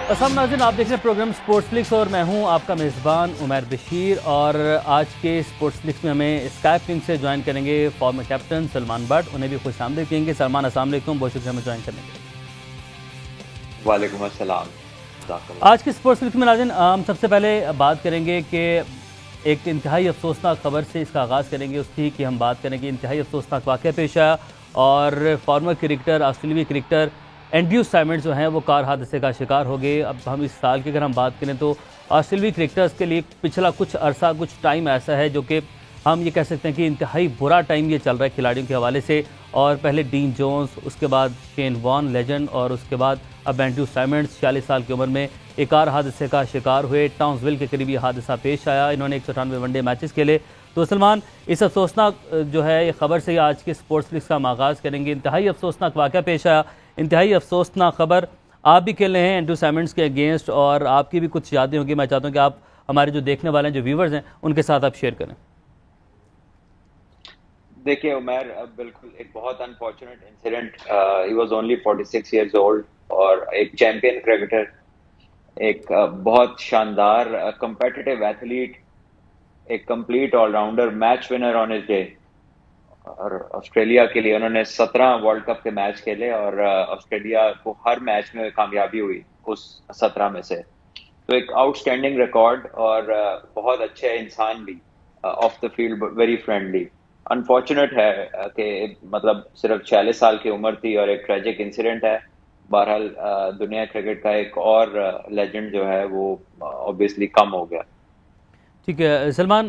अस्सलाम नाज़रीन, आप देख रहे हैं प्रोग्राम स्पोर्ट्स लिंक्स और मैं हूं आपका मेज़बान उमर बशीर। और आज के स्पोर्ट्स लिंक्स में हमें स्काइप लिंक से ज्वाइन करेंगे फॉर्मर कैप्टन सलमान बट। उन्हें भी खुश आमदीद कहेंगे। सलमान, अस्सलाम वालेकुम, बहुत शुक्रिया हमें ज्वाइन करने के लिए। वालेकुम अस्सलाम। आज के स्पोर्ट्स लिंक्स में नाज़रीन हम सबसे पहले बात करेंगे कि एक इंतहाई अफसोसनाक खबर से इसका आगाज़ करेंगे उसकी कि हम बात करेंगे इंतहाई अफसोसनाक वाक़या पेश आया और फॉर्मर क्रिकेटर, ऑस्ट्रेलियाई क्रिकेटर एंड्रयू साइमंड्स जो हैं वो कार हादसे का शिकार हो गए। अब हम इस साल की अगर हम बात करें तो ऑस्ट्रेलियाई क्रिकेटर्स के लिए पिछला कुछ अरसा, कुछ टाइम ऐसा है जो कि हम ये कह सकते हैं कि इंतहाई बुरा टाइम ये चल रहा है खिलाड़ियों के हवाले से। और पहले डीन जोन्स, उसके बाद शेन वॉर्न लेजेंड, और उसके बाद अब एंड्रयू साइमंड्स 46 साल की उम्र में एक कार हादसे का शिकार हुए। टाउन्सविल के करीब ये हादसा पेश आया। इन्होंने 198 वनडे मैचेस खेले। तो सलमान, इस अफसोसनाक जो है ये खबर से आज के स्पोर्ट्स लिंक्स का हम आगाज़ करेंगे। इंतहाई अफसोसनाक वाक़या पेश आया, इंतहाई अफसोसनाक खबर। आप भी खेल रहे हैं एंड्रयू साइमंड्स के अगेंस्ट और आपकी भी कुछ यादें होंगी। मैं चाहता हूँ कि आप हमारे जो देखने वाले हैं, जो व्यूवर्स हैं, उनके साथ आप शेयर करें। देखिए उमर, बिल्कुल एक बहुत unfortunate incident. He was only 46 years old और एक चैंपियन क्रिकेटर, एक बहुत शानदार कम्पिटिटिव एथलीट, एक complete all rounder, match winner on his day. और ऑस्ट्रेलिया के लिए उन्होंने 17 वर्ल्ड कप के मैच खेले और ऑस्ट्रेलिया को हर मैच में कामयाबी हुई उस 17 में से। तो एक आउटस्टैंडिंग रिकॉर्ड और बहुत अच्छे इंसान भी, of the field very friendly. Unfortunate है कि मतलब सिर्फ 46 साल की उम्र थी और एक ट्रेजिक इंसिडेंट है। बहरहाल दुनिया क्रिकेट का एक और लेजेंड जो है वो ऑब्वियसली कम हो गया। ठीक है सलमान,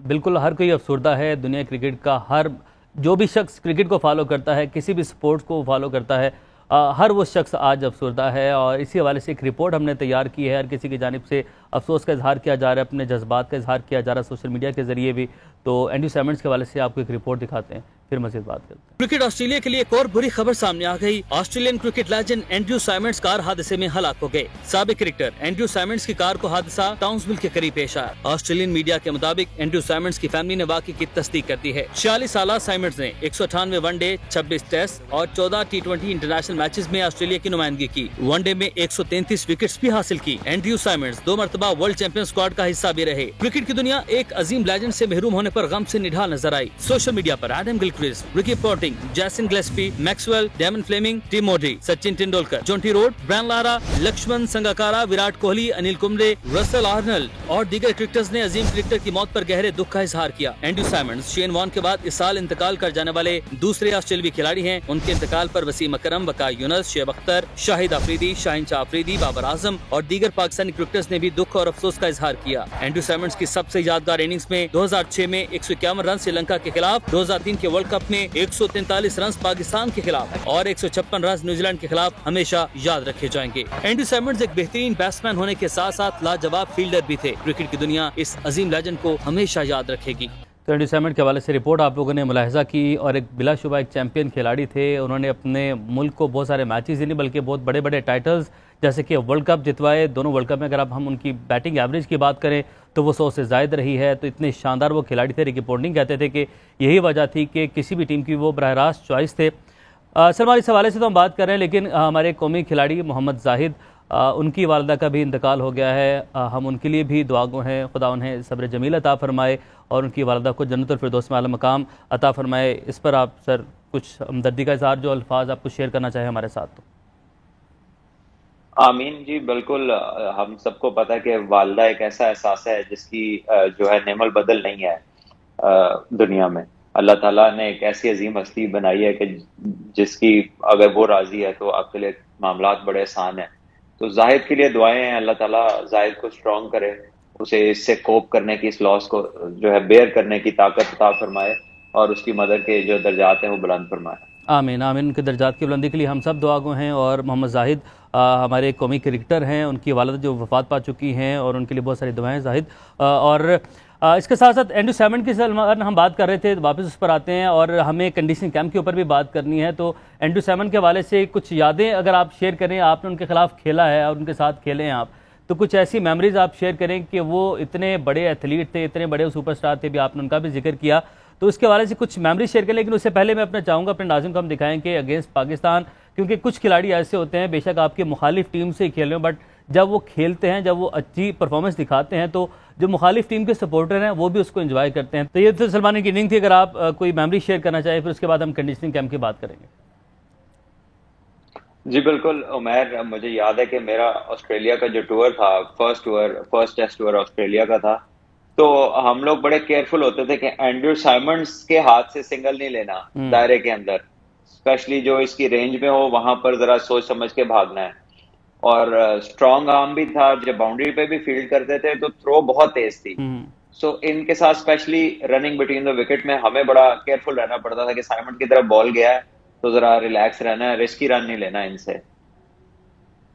बिल्कुल हर कोई अफसरदा है। दुनिया क्रिकेट का हर जो भी शख्स क्रिकेट को फॉलो करता है, किसी भी स्पोर्ट्स को फॉलो करता है, हर वो शख्स आज अफसरदा है। और इसी हवाले से एक रिपोर्ट हमने तैयार की है। हर किसी की जानिब से अफसोस का इजहार किया जा रहा है, अपने जज्बात का इजहार किया जा रहा है सोशल मीडिया के जरिए भी। तो एंड्रयू साइमंड्स के हवाले से आपको एक रिपोर्ट दिखाते हैं, फिर मज़ीद बात करते हैं। क्रिकेट ऑस्ट्रेलिया के लिए एक और बुरी खबर सामने आ गई। Australian cricket legend Andrew Symonds car हादसे में हलाक हो गए। साबिक क्रिकेटर एंड्रयू साइमंड्स की कार को हादसा टाउन्सविल के करीब पेश आया। ऑस्ट्रेलियन मीडिया के मुताबिक एंड्रयू साइमंड्स की फैमिली ने वाकई की तस्दीक कर दी है। 46 साल साइमंड्स ने 198 वनडे, 26 टेस्ट और 14 T20 इंटरनेशनल मैचेस में ऑस्ट्रेलिया की नुमाइंदगी की। वनडे में 133 विकेट्स भी हासिल की। एंड्रयू साइमंड्स 2 मरतबा वर्ल्ड चैंपियन स्क्वाड का हिस्सा भी रहे। क्रिकेट की दुनिया एक अजीम लेजेंड से महरूम होने पर गम से निढाल नजर आई। सोशल मीडिया पर Adam Gilchrist, Ricky Ponting, Jason Gillespie, Maxwell, Damien Fleming, Tim Moody, Sachin Tendulkar, Jonty Rhodes, Brian Lara, Laxman Sangakkara, Virat Kohli, Anil Kumble, Russell Arnold और दीगर क्रिकेटर्स ने अजीम क्रिकेटर की मौत पर गहरे दुख का इजहार किया। एंड्रयू साइमंड्स शेन वॉर्न के बाद इस साल इंतकाल कर जाने वाले दूसरे ऑस्ट्रेलियाई खिलाड़ी हैं। उनके इंतकाल पर वसीम अकरम, वका यूनुस, शुएब अख्तर, शाहिद अफरीदी, शाहीन शाह अफरीदी, बाबर आजम और दीगर पाकिस्तानी क्रिकेटर्स ने भी दुख और अफसोस का इजहार किया। एंड्रयू साइमंड्स की सबसे यादगार इनिंग्स में 2006 में 151 रन श्रीलंका के खिलाफ, 2003 के वर्ल्ड कप में 143 रन पाकिस्तान के खिलाफ और 156 रन न्यूजीलैंड के खिलाफ हमेशा याद रखे जाएंगे। एंड्रयू साइमंड्स एक बेहतरीन बैट्समैन होने के साथ साथ लाजवाब फील्डर भी थे। क्रिकेट की दुनिया इस अजीम लेजेंड को हमेशा याद रखेगी। तो एंड्रयू साइमंड्स के हवाले से रिपोर्ट आप लोगों ने मुलाहिजा की और एक बिलाशुबा एक चैंपियन खिलाड़ी थे। उन्होंने अपने मुल्क को बहुत सारे मैचेस ही नहीं बल्कि बहुत बड़े बड़े टाइटल्स जैसे कि वर्ल्ड कप जितवाए। दोनों वर्ल्ड कप में अगर हम उनकी बैटिंग एवरेज की बात करें तो वो 100 से ज़ायद रही है। तो इतने शानदार वो खिलाड़ी थे। रिकी पोंटिंग कहते थे कि यही वजह थी कि किसी भी टीम की वो बराह रास्त चॉइस थे। सलमान, इस हवाले से तो हम बात कर रहे हैं, लेकिन हमारे कौमी खिलाड़ी मोहम्मद जाहिद, उनकी वालदा का भी इंतकाल हो गया है। हम उनके लिए भी दुआगो हैं, खुदा उन्हें सब्र जमील अता फरमाए और उनकी वालदा को जन्नतुल फिरदौस में आला मकाम अता फरमाए। इस पर आप सर कुछ हमदर्दी का इजहार, जो अल्फाज आप कुछ शेयर करना चाहें हमारे साथ तो। आमीन जी, बिल्कुल। हम सबको पता है कि वालदा एक ऐसा एहसास है जिसकी जो है नेमल बदल नहीं है दुनिया में। अल्लाह ताला ने एक ऐसी अजीम हस्ती बनाई है कि जिसकी अगर वो राजी है तो आपके लिए मामलात बड़े आसान है। तो जाहिद के लिए दुआएं हैं, अल्लाह ताला जाहिद को स्ट्रॉन्ग करे, उसे इससे कोप करने की, इस लॉस को जो है बेयर करने की ताकत अता फरमाए और उसकी मदद के जो दर्जात हैं वो बुलंद फरमाए। आमीन आमीन। उनके दर्जात की बुलंदी के लिए हम सब दुआगो हैं। और मोहम्मद जाहिद हमारे कौमी क्रिकेटर हैं, उनकी वालदा जो वफात पा चुकी हैं और उनके लिए बहुत सारी दुआएं जाहिद। और इसके साथ साथ एंड्रयू साइमंड्स की सलमान हम बात कर रहे थे, वापस उस पर आते हैं और हमें कंडीशनिंग कैंप के ऊपर भी बात करनी है। तो एंड्रयू साइमंड्स के हवाले से कुछ यादें अगर आप शेयर करें, आपने उनके खिलाफ खेला है और उनके साथ खेले हैं आप, तो कुछ ऐसी मेमोरीज आप शेयर करें कि वो इतने बड़े एथलीट थे, इतने बड़े सुपरस्टार थे, भी आपने उनका भी जिक्र किया। तो इसके हवाले से कुछ मेमोरीज शेयर करें। लेकिन उससे पहले मैं अपना चाहूँगा अपने नाज़रीन को हम दिखाएं कि अगेंस्ट पाकिस्तान, क्योंकि कुछ खिलाड़ी ऐसे होते हैं बेशक आपके मुखालिफ टीम से ही खेल रहे हो, बट जब वो खेलते हैं, जब वो अच्छी परफॉर्मेंस दिखाते हैं, तो जो मुखालिफ टीम के सपोर्टर हैं वो भी उसको एंजॉय करते हैं। तो ये तो सलमान की इनिंग थी। अगर आप कोई मेमोरी शेयर करना चाहें, फिर उसके बाद हम कंडीशनिंग कैंप की बात करेंगे। जी बिल्कुल उमैर, मुझे याद है कि मेरा ऑस्ट्रेलिया का जो टूर था, फर्स्ट टेस्ट टूर ऑस्ट्रेलिया का था, तो हम लोग बड़े केयरफुल होते थे कि एंड्रयू साइमंड्स के हाथ से सिंगल नहीं लेना दायरे के अंदर, स्पेशली जो इसकी रेंज में हो वहां पर जरा सोच समझ के भागना है। और स्ट्रॉन्ग आर्म भी था, जब बाउंड्री पे भी फील्ड करते थे तो थ्रो बहुत तेज थी। सो इनके साथ specially running between the wicket में हमें बड़ा केयरफुल रहना पड़ता था कि साइमंड की तरफ बॉल गया है तो जरा रिलैक्स रहना है, रिस्की रन नहीं लेना इनसे।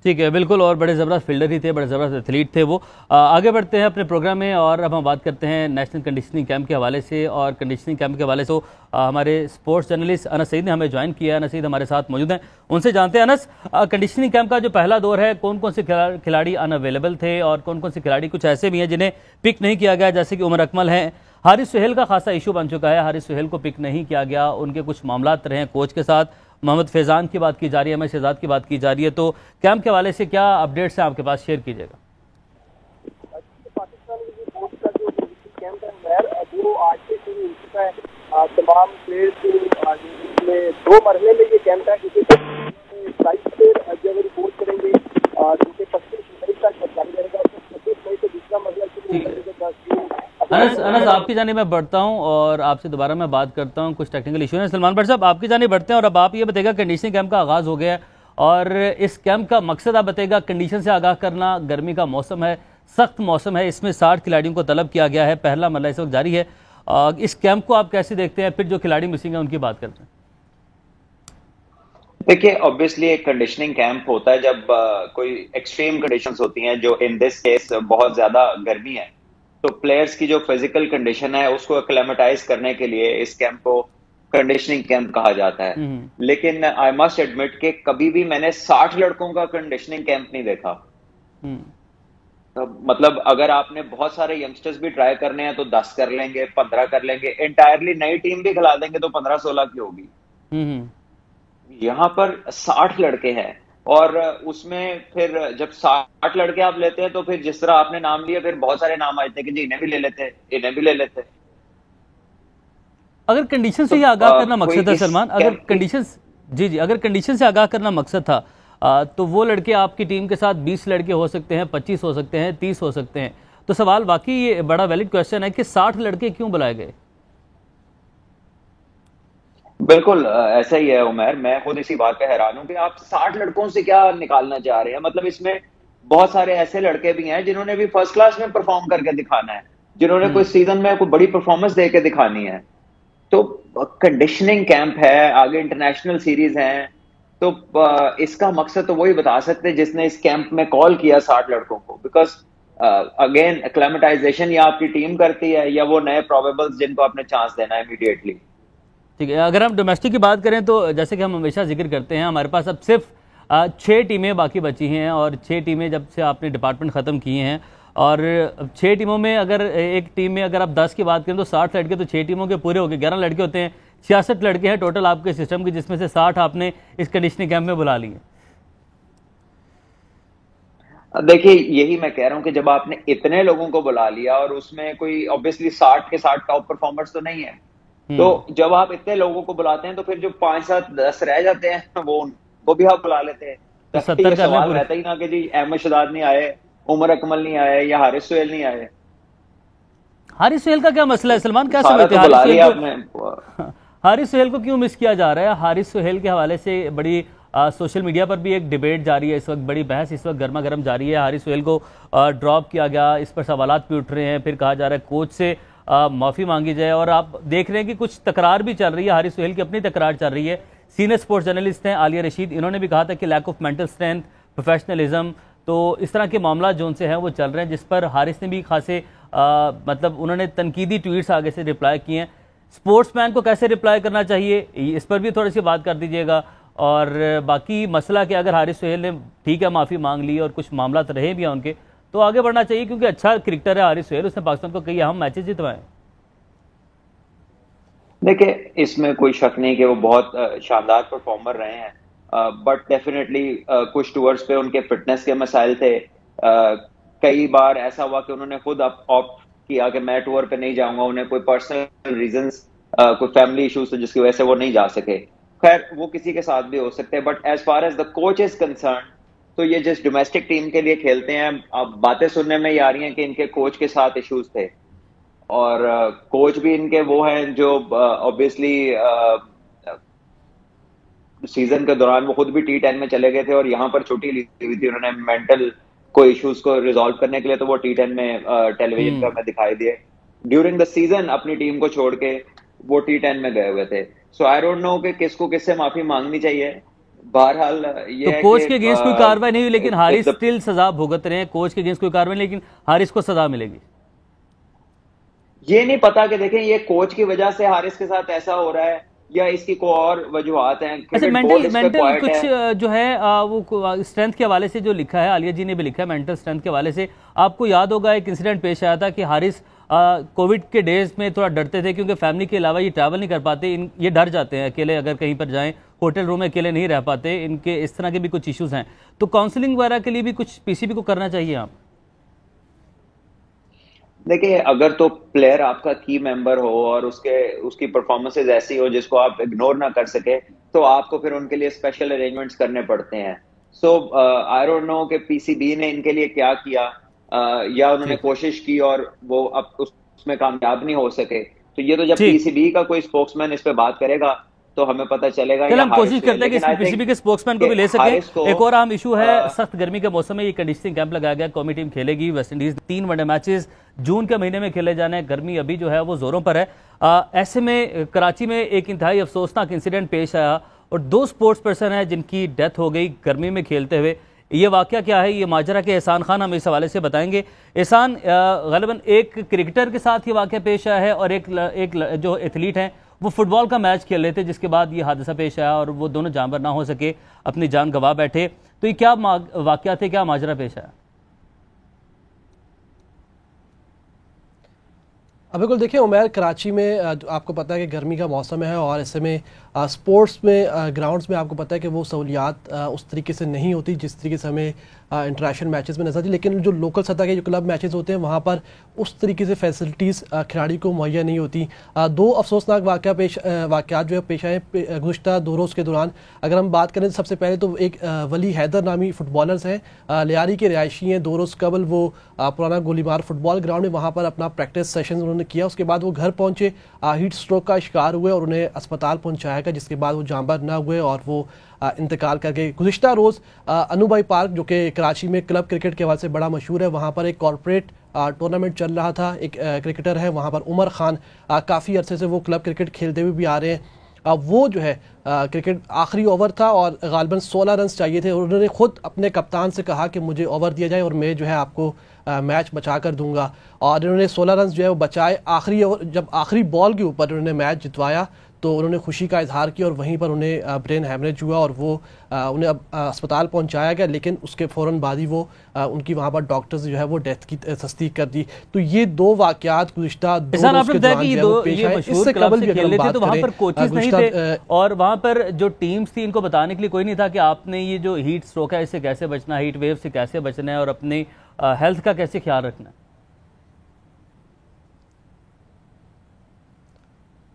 ठीक है, बिल्कुल। और बड़े ज़बरदस्त फील्डर ही थे, बड़े ज़बरदस्त एथलीट थे वो। आगे बढ़ते हैं अपने प्रोग्राम में और अब हम बात करते हैं नेशनल कंडीशनिंग कैंप के हवाले से। और कंडीशनिंग कैंप के हवाले से हमारे स्पोर्ट्स जर्नलिस्ट अनस सईद ने हमें ज्वाइन किया। अनस सईद हमारे साथ मौजूद हैं, उनसे जानते हैं। अनस, कंडीशनिंग कैंप का जो पहला दौर है, कौन कौन से खिलाड़ी अनअवेलेबल थे और कौन कौन से खिलाड़ी कुछ ऐसे भी हैं जिन्हें पिक नहीं किया गया, जैसे कि उमर अकमल हैं। हारिस सुहेल का खासा इशू बन चुका है, हारिस सुहेल को पिक नहीं किया गया, उनके कुछ मामला रहे हैं कोच के साथ। मोहम्मद फैज़ान की बात की जा रही है, अहमद शहजाद की बात की जा रही है। तो कैंप के हवाले से क्या अपडेट्स हैं आपके पास, शेयर कीजिएगा। पाकिस्तान में कोच का जो कैंप है वो आज से शुरू हो चुका है। तमाम प्लेयर्स में 2 मरहले में ये कैंप है। इसी जब रिपोर्ट करेंगे जिनके 25 मई तक जारी रहेगा, 26 मई से दूसरा मरहला शुरू हो। अनस, आपकी जाने मैं बढ़ता हूं और आपसे दोबारा मैं बात करता हूं, कुछ टेक्निकल इशू है। सलमान भट्ट साहब, आपकी जाने बढ़ते हैं और अब आप ये बताइएगा, कंडीशनिंग कैंप का आगाज़ हो गया है और इस कैंप का मकसद आप बताइएगा। कंडीशन से आगाह करना, गर्मी का मौसम है, सख्त मौसम है, इसमें 60 खिलाड़ियों को तलब किया गया है, पहला मरहला इस वक्त जारी है। इस कैंप को आप कैसे देखते हैं? फिर जो खिलाड़ी मिसिंग है उनकी बात करते हैं। देखिए, ऑब्वियसली एक कंडीशनिंग कैंप होता है जब कोई एक्सट्रीम कंडीशंस होती हैं, जो इन दिस केस बहुत ज्यादा गर्मी है, तो प्लेयर्स की जो फिजिकल कंडीशन है उसको एक्लेमेटाइज करने के लिए इस कैंप को कंडीशनिंग कैंप कहा जाता है। लेकिन आई मस्ट एडमिट कि कभी भी मैंने 60 लड़कों का कंडीशनिंग कैंप नहीं देखा। तो मतलब अगर आपने बहुत सारे यंगस्टर्स भी ट्राई करने हैं तो 10 कर लेंगे, 15 कर लेंगे, एंटायरली नई टीम भी खिला देंगे तो 15-16 की होगी। यहाँ पर 60 लड़के हैं और उसमें फिर जब 60 लड़के आप लेते हैं तो फिर जिस तरह आपने नाम लिया, फिर बहुत सारे नाम आते हैं कि जी इन्हें भी ले लेते, इन्हें भी ले लेते। अगर कंडीशन से ही आगाह करना मकसद है सलमान, अगर कंडीशन अगर कंडीशन से आगाह करना मकसद था तो वो लड़के आपकी टीम के साथ 20 लड़के हो सकते हैं, 25 हो सकते हैं, 30 हो सकते हैं। तो सवाल वाकई ये बड़ा वैलिड क्वेश्चन है कि 60 लड़के क्यों बुलाए गए? बिल्कुल ऐसा ही है उमर, मैं खुद इसी बात पे हैरान हूं कि आप 60 लड़कों से क्या निकालना चाह रहे हैं। मतलब इसमें बहुत सारे ऐसे लड़के भी हैं जिन्होंने भी फर्स्ट क्लास में परफॉर्म करके दिखाना है, जिन्होंने कोई सीजन में कोई बड़ी परफॉर्मेंस दे के दिखानी है। तो कंडीशनिंग कैंप है, आगे इंटरनेशनल सीरीज हैं, तो इसका मकसद तो वही बता सकते हैं जिसने इस कैंप में कॉल किया 60 लड़कों को। बिकॉज अगेन एक्लेमेटाइजेशन या आपकी टीम करती है या वो नए प्रोबेबल्स जिनको आपने चांस देना है इमीडिएटली। ठीक है, अगर हम डोमेस्टिक की बात करें तो जैसे कि हम हमेशा जिक्र करते हैं, हमारे पास अब सिर्फ 6 टीमें बाकी बची हैं और 6 टीमें जब से आपने डिपार्टमेंट ख़त्म किए हैं और 6 टीमों में अगर एक टीम में अगर आप 10 की बात करें तो 60 लड़के तो 6 टीमों के पूरे हो गए, 11 लड़के होते हैं, 66 लड़के हैं टोटल आपके सिस्टम के, जिसमें से 60 आपने इस कंडीशनिंग कैंप में बुला लिए। देखिए, यही मैं कह रहा हूं कि जब आपने इतने लोगों को बुला लिया और उसमें कोई ऑब्वियसली 60 के 60 टॉप परफॉर्मर्स तो नहीं है, तो जब आप इतने लोगों को बुलाते हैं तो फिर जो 5-7-10 रह जाते हैं वो उनको भी आप बुला लेते हैं। तो 70 का सवाल रहता ही ना कि जी अहमद शहजाद नहीं आए, उमर अकमल नहीं आए या हारिस सुहेल नहीं आए। हारिस सुहेल का क्या मसला है सलमान, क्या समझते हैं हारिस सुहेल को क्यों मिस किया जा रहा है? हारिस सुहेल के हवाले से बड़ी सोशल मीडिया पर भी एक डिबेट जारी है इस वक्त, बड़ी बहस इस वक्त गर्मा गर्म जारी है। हारिस सुहेल को ड्रॉप किया गया, इस पर सवालात भी उठ रहे हैं, फिर कहा जा रहा है कोच से माफ़ी मांगी जाए और आप देख रहे हैं कि कुछ तकरार भी चल रही है, हारिस सुहेल की अपनी तकरार चल रही है। सीनियर स्पोर्ट्स जर्नलिस्ट हैं आलिया रशीद, इन्होंने भी कहा था कि lack of mental strength, professionalism, तो इस तरह के मामला जो उनसे हैं वो चल रहे हैं, जिस पर हारिस ने भी खासे मतलब उन्होंने तनकीदी ट्वीट्स आगे से रिप्लाई किए हैं। स्पोर्ट्समैन को कैसे रिप्लाई करना चाहिए, इस पर भी थोड़ी सी बात कर दीजिएगा। और बाकी मसला कि अगर हारिस सुहेल ने ठीक है माफ़ी मांग ली और कुछ मामला रहे भी हैं उनके, तो आगे बढ़ना चाहिए क्योंकि अच्छा क्रिकेटर है हारिस सुहेल, उसने पाकिस्तान को कई अहम मैचेस जितवाए। देखिए, इसमें कोई शक नहीं कि वो बहुत शानदार परफॉर्मर रहे हैं, बट डेफिनेटली कुछ टूर्स पे उनके फिटनेस के मसाइल थे कई बार ऐसा हुआ कि उन्होंने खुद ऑप्ट किया कि मैं टूर पे नहीं जाऊंगा, उन्हें कोई पर्सनल रीजंस, कोई फैमिली इश्यूज थे जिसकी वजह से वो नहीं जा सके। खैर वो किसी के साथ भी हो सकते हैं, but as far as the coach is concern, तो ये जिस डोमेस्टिक टीम के लिए खेलते हैं, अब बातें सुनने में ये आ रही हैं कि इनके कोच के साथ इश्यूज थे, और कोच भी इनके वो हैं जो ऑब्वियसली सीजन के दौरान वो खुद भी T10 में चले गए थे और यहाँ पर छुट्टी ली हुई थी उन्होंने मेंटल कोई इश्यूज को रिजॉल्व करने के लिए, तो वो T10 में टेलीविजन पर हमें दिखाई दिए। ड्यूरिंग द सीजन अपनी टीम को छोड़ के वो T10 में गए हुए थे। सो आई डोंट नो कि किसको किससे माफी मांगनी चाहिए। बहरहाल ये तो कोच के अगेंस्ट कोई कार्रवाई नहीं हुई, लेकिन हारिस स्टिल सजा भुगत रहे हैं। कोच के अगेंस्ट कोई कार्रवाई नहीं, लेकिन हारिस को सजा मिलेगी। ये नहीं पता कि देखें ये कोच की वजह से हारिस के साथ ऐसा हो रहा है या इसकी कोई और वजूहत हैं। अच्छा, मेंटल कुछ जो है वो स्ट्रेंथ के हवाले से जो लिखा है, आलिया जी ने भी लिखा है मेंटल स्ट्रेंथ के हवाले से। आपको याद होगा एक इंसिडेंट पेश आया था कि हारिस कोविड के डेज में थोड़ा डरते थे, क्योंकि फैमिली के अलावा ये ट्रैवल नहीं कर पाते, ये डर जाते हैं अकेले अगर कहीं पर जाएं, होटल रूम में अकेले नहीं रह पाते, इनके इस तरह के भी कुछ इश्यूज हैं। तो काउंसलिंग वगैरह के लिए भी कुछ पीसीबी को करना चाहिए। आप देखिए, अगर तो प्लेयर आपका की मेंबर हो और उसकी परफॉर्मेंसेज ऐसी हो जिसको आप इग्नोर ना कर सके, तो आपको फिर उनके लिए स्पेशल अरेंजमेंट्स करने पड़ते हैं। सो आई डोंट नो कि पीसीबी ने इनके लिए क्या किया, या उन्होंने कोशिश की और वो अब उसमें कामयाब नहीं हो सके। तो ये तो जब पीसीबी का कोई स्पोक्समैन इस पे बात करेगा तो हमें पता चलेगा। हम कोशिश करते हैं कि पीसीबी के स्पोक्समैन को भी ले सके। एक और अहम इशू है, सख्त गर्मी के मौसम में ये कंडीशनिंग कैंप लगाया गया, कौमी टीम खेलेगी। वेस्टइंडीज 3 वनडे मैचेस जून के महीने में खेले जाने हैं। गर्मी अभी जो है वो जोरों पर है। ऐसे में कराची में एक इंतहाई अफसोसनाक इंसिडेंट पेश आया और 2 स्पोर्ट्स पर्सन हैं जिनकी डेथ हो गई गर्मी में खेलते हुए। ये वाकया क्या है, ये माजरा के एहसान खान हमें इस हवाले से बताएंगे। एहसान, गलबन एक क्रिकेटर के साथ ये वाकया पेश आया है और एक जो एथलीट हैं वो फुटबॉल का मैच खेल रहे थे, जिसके बाद ये हादसा पेश आया और वो दोनों जानवर ना हो सके, अपनी जान गंवा बैठे। तो ये क्या वाकया थे, क्या माजरा पेश आया? अब बिल्कुल देखिए उमैर, कराची में आपको पता है कि गर्मी का मौसम है और ऐसे में स्पोर्ट्स में ग्राउंड्स में आपको पता है कि वो सहूलियात उस तरीके से नहीं होती जिस तरीके से हमें इंटरनेशनल मैचेस में नजर आती। लेकिन जो लोकल सतह के जो क्लब मैचेस होते हैं वहाँ पर उस तरीके से फैसिलिटीज़ खिलाड़ी को मुहैया नहीं होती। 2 अफसोसनाक वाक़यात जो है पेश आए गुज़श्ता 2 रोज़ के दौरान। अगर हम बात करें तो सबसे पहले तो एक वली हैदर नामी फुटबॉलर्स हैं, लियारी के रिहायशी हैं। 2 रोज़ कबल वो पुराना गोलीबार फुटबॉल ग्राउंड में वहाँ पर अपना प्रैक्टिस सेशन उन्होंने किया। उसके बाद वो घर पहुँचे, हीट स्ट्रोक का शिकार हुए और उन्हें अस्पताल पहुँचाया गया, जिसके बाद वो जांबाज न हुए और वो इंतकाल कर गए। गुज़िश्ता रोज़ अनुभई पार्क जो कि कराची में क्लब क्रिकेट के हवाले से बड़ा मशहूर है, वहाँ पर एक कॉर्पोरेट टूर्नामेंट चल रहा था। एक क्रिकेटर है वहाँ पर उमर खान, काफ़ी अरसे से वो क्लब क्रिकेट खेलते हुए भी आ रहे हैं। वो जो है क्रिकेट आखिरी ओवर था और गालिबन 16 रन चाहिए थे और उन्होंने खुद अपने कप्तान से कहा कि मुझे ओवर दिया जाए और मैं जो है आपको मैच बचा कर दूंगा। और इन्होंने 16 रन जो है वो बचाए। आखिरी ओवर जब आखिरी बॉल के ऊपर उन्होंने मैच जितवाया तो उन्होंने खुशी का इजहार किया और वहीं पर उन्हें ब्रेन हैमरेज हुआ और वो उन्हें अस्पताल पहुंचाया गया, लेकिन उसके फ़ौरन बाद ही वो उनकी वहाँ पर डॉक्टर्स जो है वो डेथ की तस्दीक कर दी। तो ये 2 वाक़यात गुज़िश्ता 2 रोज़ के दौरान जो है वो पेश आए। इससे कबल भी अगर हम बात तो वहाँ पर कोचेस नहीं थे और वहाँ पर जो टीम्स थी इनको बताने के लिए कोई नहीं था कि आपने ये जो हीट स्ट्रोक है इससे कैसे बचना है, हीट वेव से कैसे बचना है और अपनी हेल्थ का कैसे ख्याल रखना है।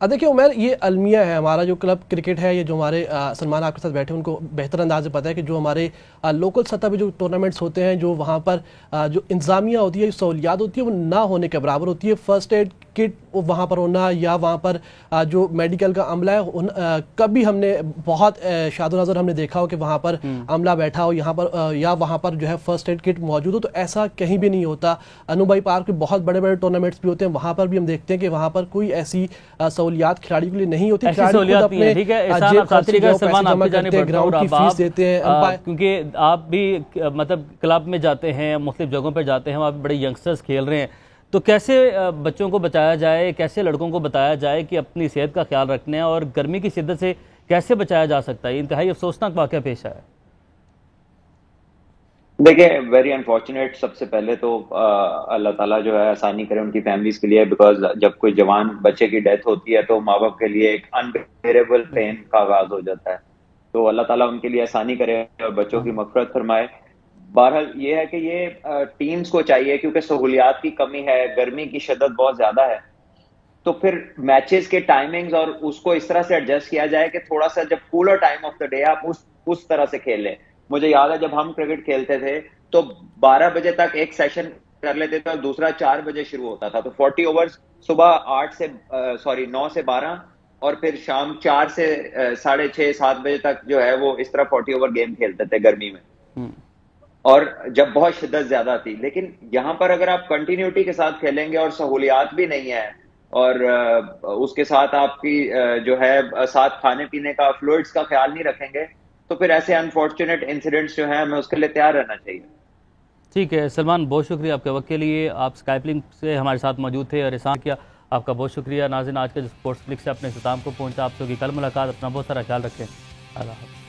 देखिए उमर, ये अलमिया है हमारा जो क्लब क्रिकेट है, ये जो हमारे सलमान आपके साथ बैठे उनको बेहतर अंदाज से पता है कि जो हमारे लोकल सतह पे जो टूर्नामेंट्स होते हैं, जो वहाँ पर जो इंतज़ामिया होती है, जो सहूलियात होती है वो ना होने के बराबर होती है। फर्स्ट एड किट वहाँ पर होना या वहाँ पर जो मेडिकल का अमला है, कभी हमने बहुत शादो नज़र हमने देखा हो कि वहाँ पर अमला बैठा हो यहाँ पर या वहाँ पर जो है फर्स्ट एड किट मौजूद हो, तो ऐसा कहीं भी नहीं होता। अनुभई पार्क के बहुत बड़े बड़े टूर्नामेंट्स भी होते हैं, वहाँ पर भी हम देखते हैं कि वहाँ पर कोई ऐसी सहूलियात खिलाड़ी के लिए नहीं होती। ग्राउंड की फीस देते हैं, क्योंकि आप भी मतलब क्लब में जाते हैं, मुख्तलिफ जगहों पर जाते हैं, वहाँ पे बड़े यंगस्टर्स खेल रहे हैं, तो कैसे बच्चों को बचाया जाए, कैसे लड़कों को बताया जाए कि अपनी सेहत का ख्याल रखना है और गर्मी की शिद्दत से कैसे बचाया जा सकता है? इंतहाई अफसोसनाक वाक़या पेश आया। देखिए, वेरी अनफॉर्चुनेट। सबसे पहले तो अल्लाह ताला जो है आसानी करे उनकी फैमिलीज के लिए, बिकॉज जब कोई जवान बच्चे की डेथ होती है तो माँ बाप के लिए एक अनबेरेबल पेन का आगाज हो जाता है। तो अल्लाह ताला उनके लिए आसानी करे और बच्चों की मग़फ़िरत फरमाए। बहरहाल ये है कि ये टीम्स को चाहिए, क्योंकि सहूलियात की कमी है, गर्मी की शिद्दत बहुत ज्यादा है, तो फिर मैचेस के टाइमिंग्स और उसको इस तरह से एडजस्ट किया जाए कि थोड़ा सा जब cooler time of the day आप उस तरह से खेलें। मुझे याद है जब हम क्रिकेट खेलते थे तो 12 बजे तक एक सेशन कर लेते थे और दूसरा 4 बजे शुरू होता था, तो 40 ओवर्स सुबह 9 से 12 और फिर शाम 4 से 6:30 7 बजे तक जो है वो इस तरह 40 ओवर गेम खेलते थे गर्मी में, और जब बहुत शिद्दत ज्यादा थी। लेकिन यहाँ पर अगर आप कंटिन्यूटी के साथ खेलेंगे और सहूलियात भी नहीं है और उसके साथ आपकी जो है साथ खाने पीने का, फ्लूइड्स का ख्याल नहीं रखेंगे, तो फिर ऐसे अनफॉर्चुनेट इंसिडेंट्स जो हैं हमें उसके लिए तैयार रहना चाहिए। ठीक है सलमान, बहुत शुक्रिया आपके वक्त के लिए। आप स्काइप लिंक से हमारे साथ मौजूद थे और एहसान किया, आपका बहुत शुक्रिया। नाज़रीन, आज के जो स्पोर्ट्स क्लिक से अपने इख्तिताम को पहुंचा। आपसे होगी कल मुलाकात। अपना बहुत सारा ख्याल रखें। अल्लाह हाफ़िज़।